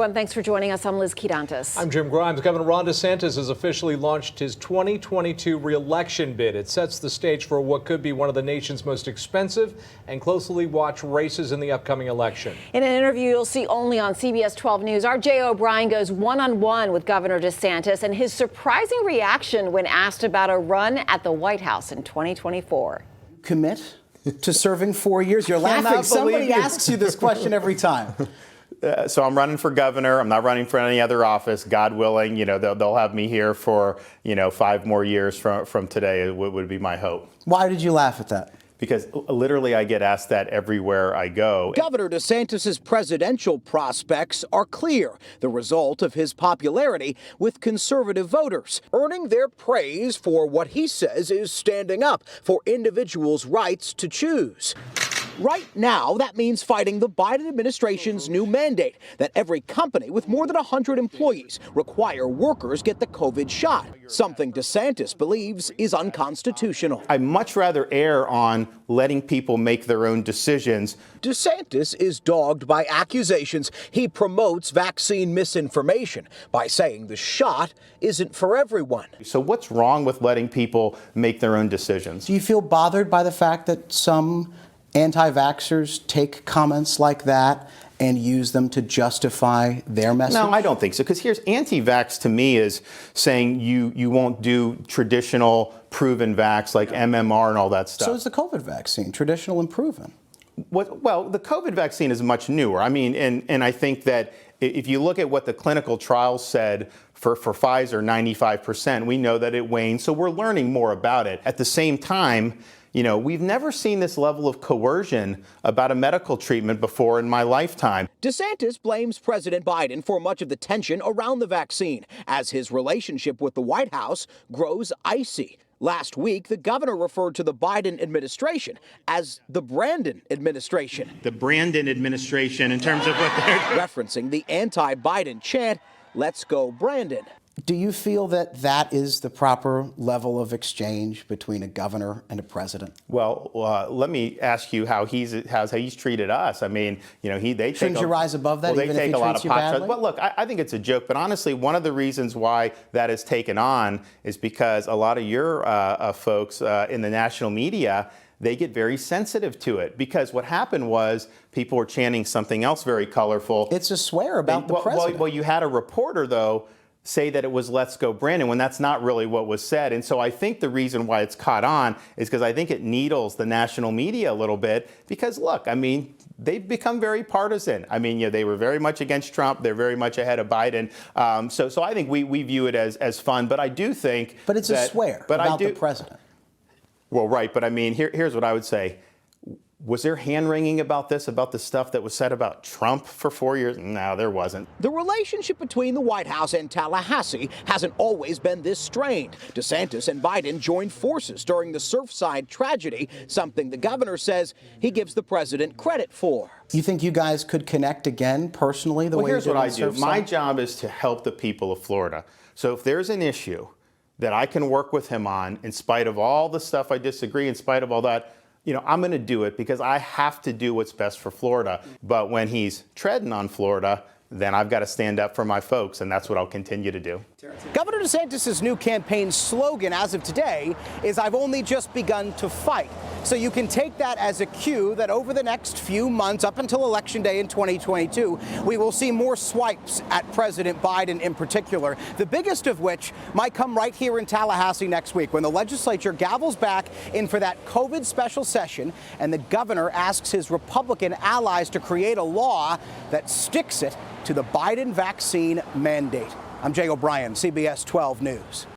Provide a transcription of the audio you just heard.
everyone. Thanks for joining us. I'm Liz Quidantis. I'm Jim Grimes. Governor Ron DeSantis has officially launched his 2022 re-election bid. It sets the stage for what could be one of the nation's most expensive and closely watched races in the upcoming election. In an interview you'll see only on CBS 12 News, our Jay O'Brien goes one-on-one with Governor DeSantis and his surprising reaction when asked about a run at the White House in 2024. Commit to serving 4 years? You're laughing. Somebody asks you this question every time. So I'm running for governor. I'm not running for any other office. God willing, they'll have me here for, 5 more years from today. Would be my hope. Why did you laugh at that? Because literally I get asked that everywhere I go. Governor DeSantis' presidential prospects are clear, the result of his popularity with conservative voters, earning their praise for what he says is standing up for individuals' rights to choose. Right now, that means fighting the Biden administration's new mandate that every company with more than 100 employees require workers get the COVID shot, something DeSantis believes is unconstitutional. I'd much rather err on letting people make their own decisions. DeSantis is dogged by accusations he promotes vaccine misinformation by saying the shot isn't for everyone. So what's wrong with letting people make their own decisions? Do you feel bothered by the fact that some anti-vaxxers take comments like that and use them to justify their message? No, I don't think so. Because here's anti-vax to me is saying you won't do traditional proven vax like MMR and all that stuff. So is the COVID vaccine, traditional and proven. Well, the COVID vaccine is much newer. I mean, and I think that if you look at what the clinical trials said for Pfizer, 95%, we know that it wanes. So we're learning more about it. At the same time, we've never seen this level of coercion about a medical treatment before in my lifetime. DeSantis blames President Biden for much of the tension around the vaccine as his relationship with the White House grows icy. Last week, the governor referred to the Biden administration as the Brandon administration. The Brandon administration in terms of what they're referencing the anti-Biden chant, "Let's go Brandon." Do you feel that that is the proper level of exchange between a governor and a president? Well, let me ask you how he's treated us. I mean, they shouldn't you rise above that? Well, even they take if he a lot treats of you pot badly? shots. But look, I think it's a joke. But honestly, one of the reasons why that has taken on is because a lot of your folks in the national media, they get very sensitive to it, because what happened was people were chanting something else very colorful. It's a swear about the president. Well, you had a reporter, though, say that it was "Let's go Brandon" when that's not really what was said. And so I think the reason why it's caught on is because I think it needles the national media a little bit, because look, I mean, they've become very partisan. I mean, they were very much against Trump. They're very much ahead of Biden. So I think we view it as fun, but I do think But it's a swear about the president. Well, right. But I mean, here's what I would say. Was there hand-wringing about the stuff that was said about Trump for 4 years? No, there wasn't. The relationship between the White House and Tallahassee hasn't always been this strained. DeSantis and Biden joined forces during the Surfside tragedy, something the governor says he gives the president credit for. You think you guys could connect again personally the way you did on Surfside? Here's what I do. My job is to help the people of Florida. So if there's an issue that I can work with him on, in spite of all the stuff I disagree, in spite of all that, I'm going to do it because I have to do what's best for Florida. But when he's treading on Florida, then I've got to stand up for my folks, and that's what I'll continue to do. Governor DeSantis' new campaign slogan as of today is "I've only just begun to fight." So you can take that as a cue that over the next few months, up until Election Day in 2022, we will see more swipes at President Biden in particular, the biggest of which might come right here in Tallahassee next week when the legislature gavels back in for that COVID special session and the governor asks his Republican allies to create a law that sticks it to the Biden vaccine mandate. I'm Jay O'Brien, CBS 12 News.